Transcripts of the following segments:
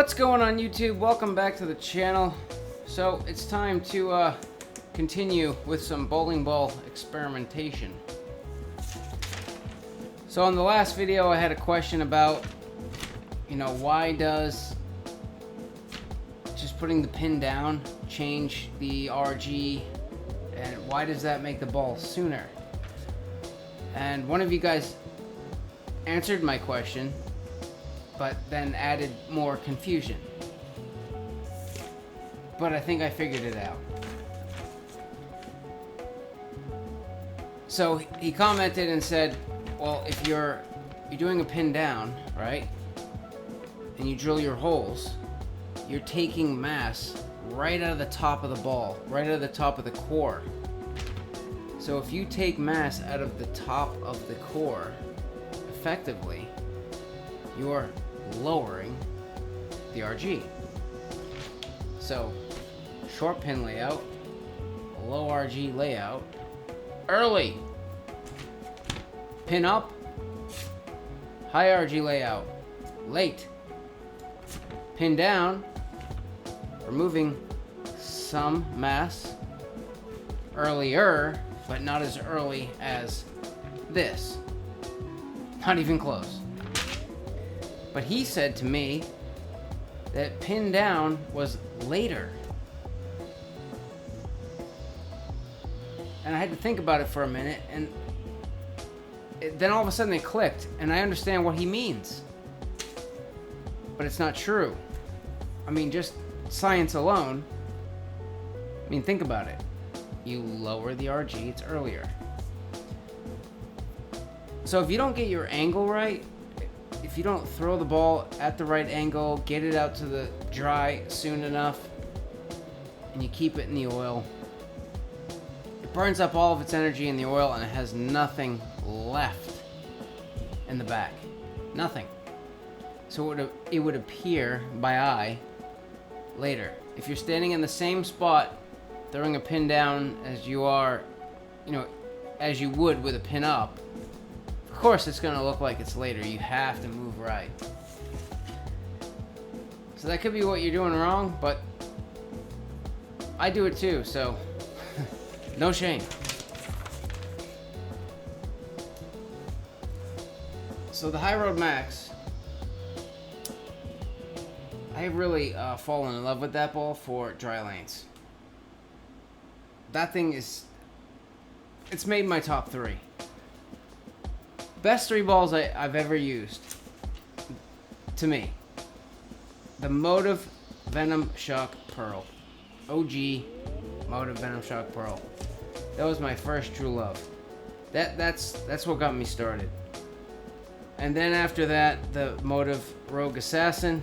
What's going on YouTube? Welcome back to the channel. So it's time to continue with some bowling ball experimentation. So in the last video I had a question about, why does just putting the pin down change the RG, and why does that make the ball sooner? And one of you guys answered my question, but then added more confusion. But I think I figured it out. So he commented and said, well, if you're doing a pin down, right? And you drill your holes, you're taking mass right out of the top of the ball, right out of the top of the core. So if you take mass out of the top of the core, effectively, you're lowering the RG. So, short pin layout, low RG layout, early, pin up, high RG layout, late, pin down, removing some mass, earlier, but not as early as this. Not even close. But he said to me that pin down was later. And I had to think about it for a minute, and then all of a sudden it clicked, and I understand what he means. But it's not true. I mean, just science alone. I mean, think about it. You lower the RG, it's earlier. So if you don't get your angle right, if you don't throw the ball at the right angle, get it out to the dry soon enough, and you keep it in the oil, it burns up all of its energy in the oil and it has nothing left in the back. Nothing. So it would appear by eye later. If you're standing in the same spot, throwing a pin down as you are, as you would with a pin up, of course it's going to look like it's later. You have to move right. So that could be what you're doing wrong, but I do it too, so no shame. So the High Road Max, I have really fallen in love with that ball for dry lanes. That thing it's made my top 3. Best 3 balls I've ever used, to me. The Motive Venom Shock Pearl. OG Motive Venom Shock Pearl. That was my first true love. That's what got me started. And then after that, the Motive Rogue Assassin.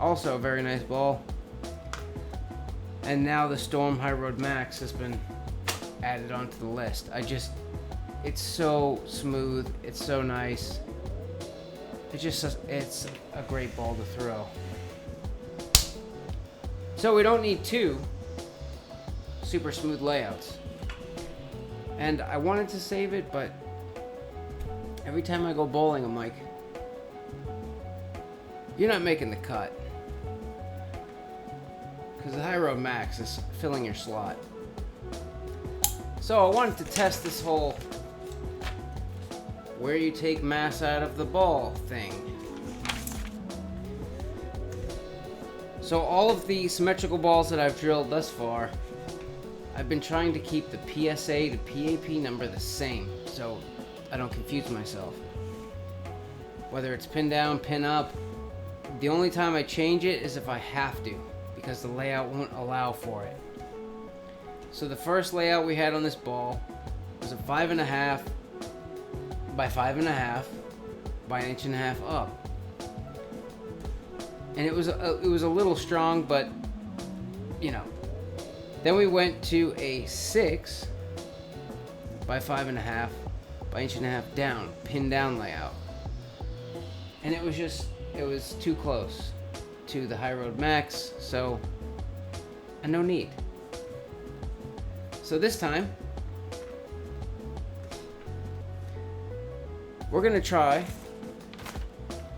Also a very nice ball. And now the Storm High Road Max has been added onto the list. It's so smooth, it's so nice. It's a great ball to throw. So we don't need 2 super smooth layouts. And I wanted to save it, but every time I go bowling, I'm like, you're not making the cut. Because the High Road Max is filling your slot. So I wanted to test this whole where you take mass out of the ball thing. So all of the symmetrical balls that I've drilled thus far, I've been trying to keep the PSA to PAP number the same, so I don't confuse myself. Whether it's pin down, pin up, the only time I change it is if I have to, because the layout won't allow for it. So the first layout we had on this ball was a 5.5 by 5.5 by 1.5 inches up, and it was a little strong, but then we went to a 6 by 5.5 by 1.5 inches down, pin down layout, and it was too close to the High Road Max, so no need. So this time we're gonna try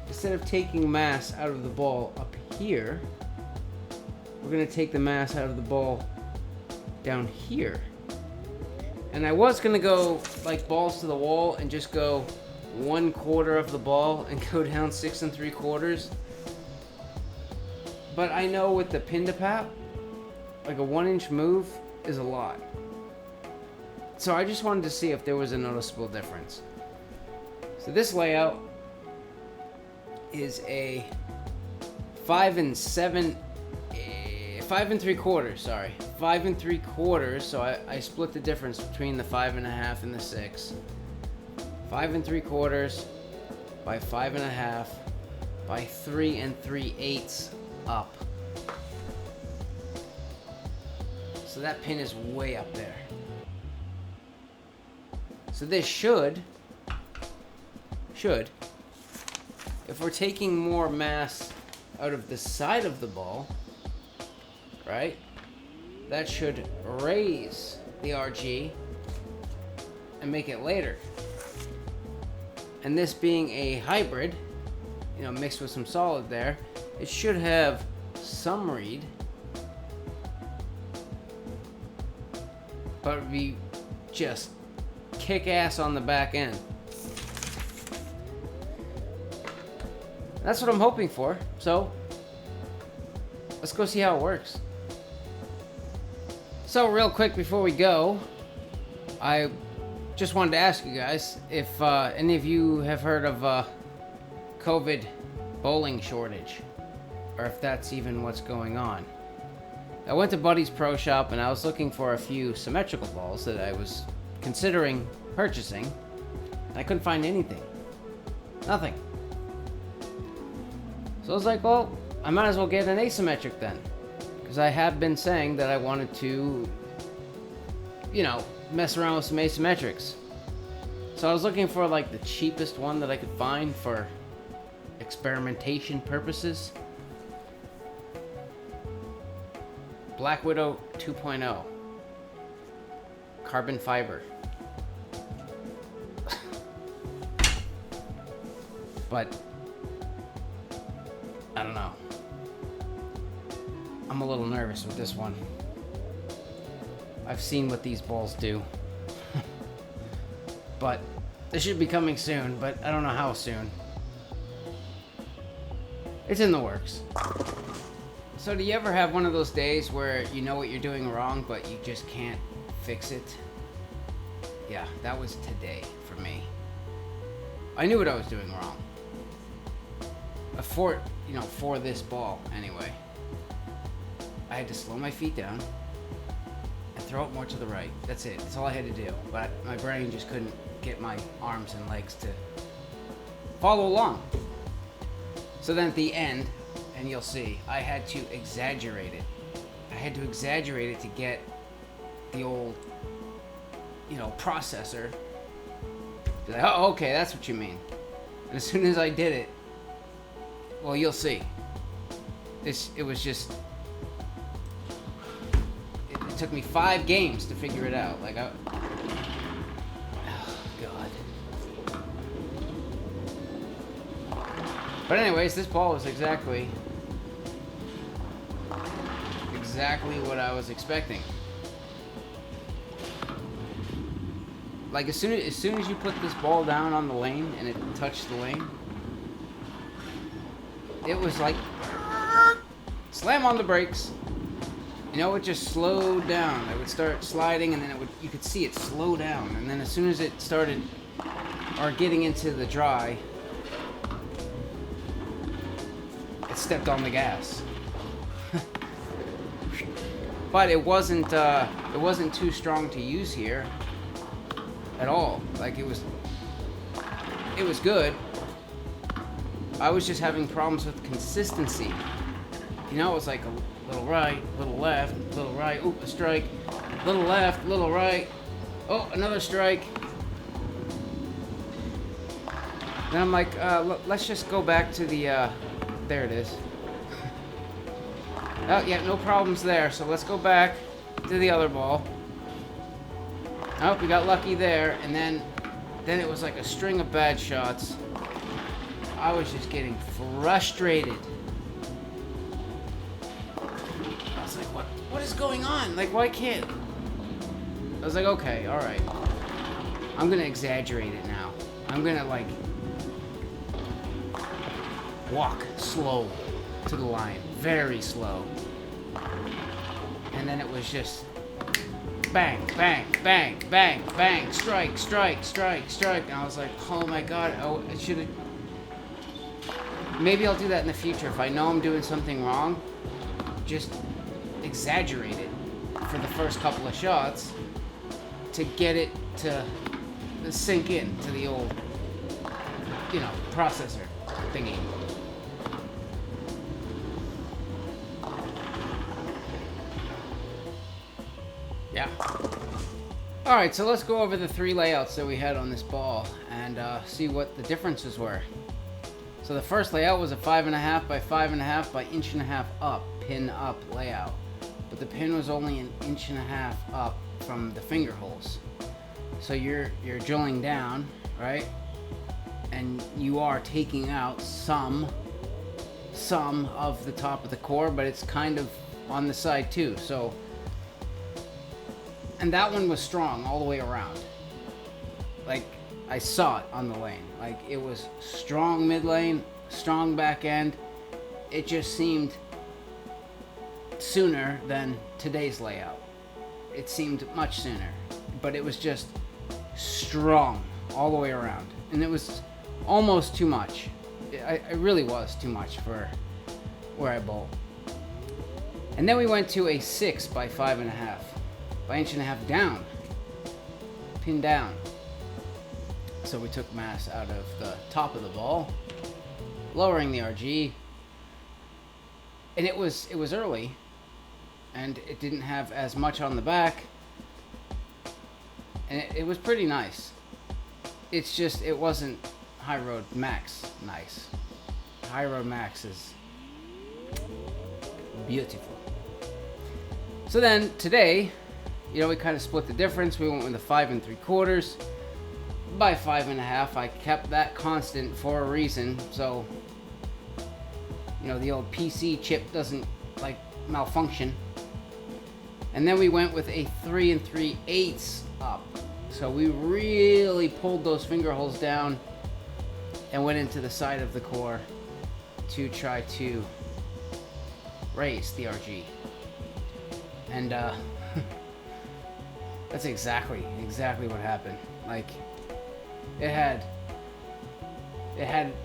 the instead of taking mass out of the ball up here, we're going to take the mass out of the ball down here. And I was going to go like balls to the wall and just go 1/4 of the ball and go down 6 3/4. But I know with the pin to pap, like a 1-inch move is a lot. So I just wanted to see if there was a noticeable difference. So this layout is a 5 3/4, sorry. 5 3/4, so I split the difference between the 5 1/2 and the 6. 5 3/4 by 5 1/2 by 3 3/8 up. So that pin is way up there. So this should, if we're taking more mass out of the side of the ball, right, that should raise the RG and make it later. And this being a hybrid, mixed with some solid there, it should have some read, but it would be just kick ass on the back end. That's what I'm hoping for. So let's go see how it works. So real quick before we go, I just wanted to ask you guys if any of you have heard of COVID bowling shortage, or if that's even what's going on. I went to Buddy's Pro Shop and I was looking for a few symmetrical balls that I was considering purchasing, and I couldn't find anything. Nothing. So I was like, well, I might as well get an asymmetric then, because I have been saying that I wanted to, mess around with some asymmetrics. So I was looking for like the cheapest one that I could find for experimentation purposes. Black Widow 2.0 carbon fiber. But I don't know. I'm a little nervous with this one. I've seen what these balls do. But this should be coming soon, but I don't know how soon. It's in the works. So do you ever have one of those days where you know what you're doing wrong, but you just can't fix it? Yeah, that was today for me. I knew what I was doing wrong. For this ball, anyway. I had to slow my feet down and throw it more to the right. That's it. That's all I had to do. But my brain just couldn't get my arms and legs to follow along. So then at the end, and you'll see, I had to exaggerate it. I had to exaggerate it to get the old, processor. Like, oh, okay, that's what you mean. And as soon as I did it, well, you'll see. It was just... It took me 5 games to figure it out. Oh, God. But anyways, this ball is exactly what I was expecting. Like as soon as you put this ball down on the lane and it touched the lane, it was like slam on the brakes. It just slowed down. It would start sliding, and then you could see it slow down. And then as soon as it started getting into the dry, it stepped on the gas. But it wasn't too strong to use here at all. Like it was good. I was just having problems with consistency. It was like a little right, little left, little right, oop, a strike, little left, little right, oh, another strike. Then I'm like, let's just go back to the, there it is. Oh, yeah, no problems there, so let's go back to the other ball. Oh, we got lucky there, and then it was like a string of bad shots. I was just getting frustrated. I was like, what is going on? Like, why can't... I was like, okay, all right. I'm gonna exaggerate it now. I'm gonna, like, walk slow to the line. Very slow. And then it was just bang, bang, bang, bang, bang, strike, strike, strike, strike. And I was like, oh my god, oh, I should have... Maybe I'll do that in the future. If I know I'm doing something wrong, just exaggerate it for the first couple of shots to get it to sink in to the old, you know, processor thingy. Yeah. Alright, so let's go over the 3 layouts that we had on this ball and see what the differences were. So the first layout was a 5.5 by 5.5 by 1.5 up, pin up layout. But the pin was only 1.5 up from the finger holes. So you're drilling down, right? And you are taking out some of the top of the core, but it's kind of on the side too. So, and that one was strong all the way around. Like, I saw it on the lane. Like, it was strong mid lane, strong back end. It just seemed sooner than today's layout. It seemed much sooner, but it was just strong all the way around. And it was almost too much. It really was too much for where I bowl. And then we went to a 6 by 5.5 by 1.5 down, pin down. So we took mass out of the top of the ball, lowering the RG, and it was early, and it didn't have as much on the back, and it was pretty nice. It's just, it wasn't High Road Max nice. High Road Max is beautiful. So then today, you know, we kind of split the difference. We went with the 5 3/4 by 5.5. I kept that constant for a reason, so you know the old PC chip doesn't like malfunction. And then we went with a 3 3/8 up. So we really pulled those finger holes down and went into the side of the core to try to raise the RG. And that's exactly what happened. Like, it had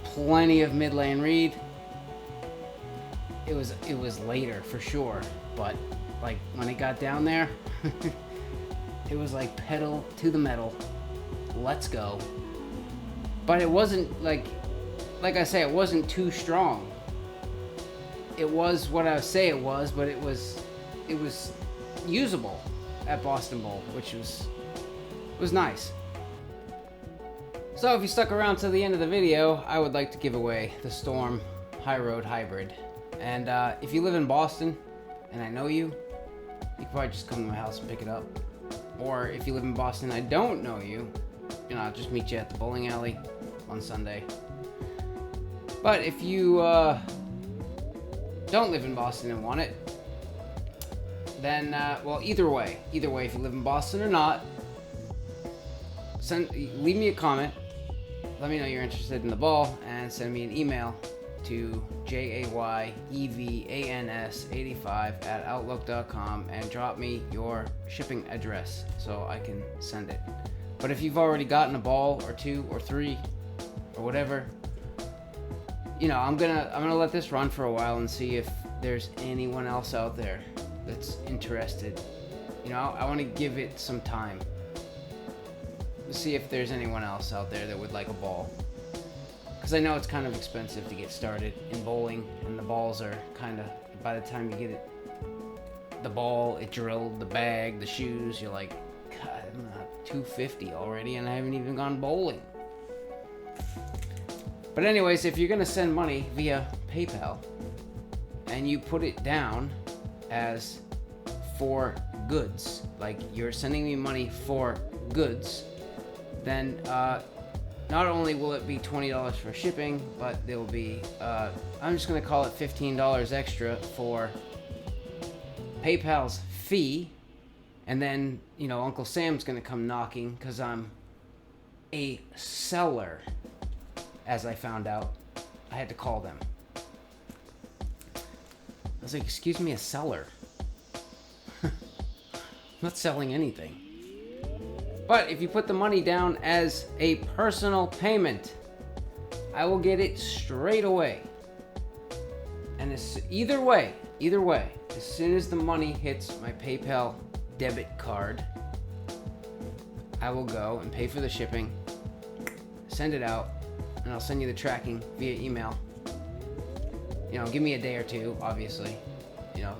plenty of mid lane read. It was later for sure, but like when it got down there, it was like pedal to the metal. Let's go. But it wasn't like I say, it wasn't too strong. It was what I would say it was, but it was usable at Boston Bowl, which was nice. So if you stuck around to the end of the video, I would like to give away the Storm High Road Hybrid. And if you live in Boston and I know you, you can probably just come to my house and pick it up. Or if you live in Boston and I don't know you, you know, I'll just meet you at the bowling alley on Sunday. But if you don't live in Boston and want it, then, well, either way, if you live in Boston or not, leave me a comment, let me know you're interested in the ball, and send me an email to jayevans85@outlook.com and drop me your shipping address so I can send it. But if you've already gotten a ball or 2 or 3 or whatever, you know, I'm gonna let this run for a while and see if there's anyone else out there that's interested. You know, I want to give it some time. See if there's anyone else out there that would like a ball. Because I know it's kind of expensive to get started in bowling, and the balls are kind of, by the time you get it, the ball, it drilled, the bag, the shoes, you're like, God, I'm not $250 already and I haven't even gone bowling. But anyways, if you're going to send money via PayPal and you put it down as for goods, like you're sending me money for goods, then not only will it be $20 for shipping, but there will be, I'm just going to call it $15 extra for PayPal's fee. And then, you know, Uncle Sam's going to come knocking because I'm a seller, as I found out. I had to call them. I was like, excuse me, a seller? I'm not selling anything. But if you put the money down as a personal payment, I will get it straight away. And either way, as soon as the money hits my PayPal debit card, I will go and pay for the shipping, send it out, and I'll send you the tracking via email. You know, give me a day or two, obviously. You know,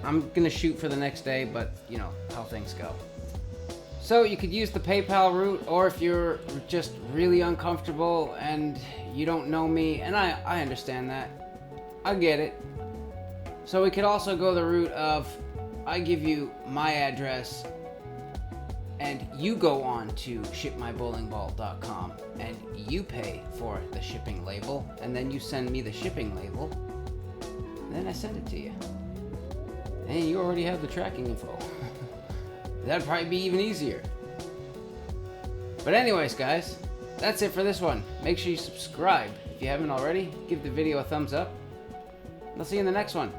I'm gonna shoot for the next day, but you know how things go. So you could use the PayPal route, or if you're just really uncomfortable and you don't know me, and I understand that. I get it. So we could also go the route of I give you my address and you go on to shipmybowlingball.com and you pay for the shipping label, and then you send me the shipping label, and then I send it to you. And you already have the tracking info. That'd probably be even easier. But anyways, guys, that's it for this one. Make sure you subscribe if you haven't already. Give the video a thumbs up. I'll see you in the next one.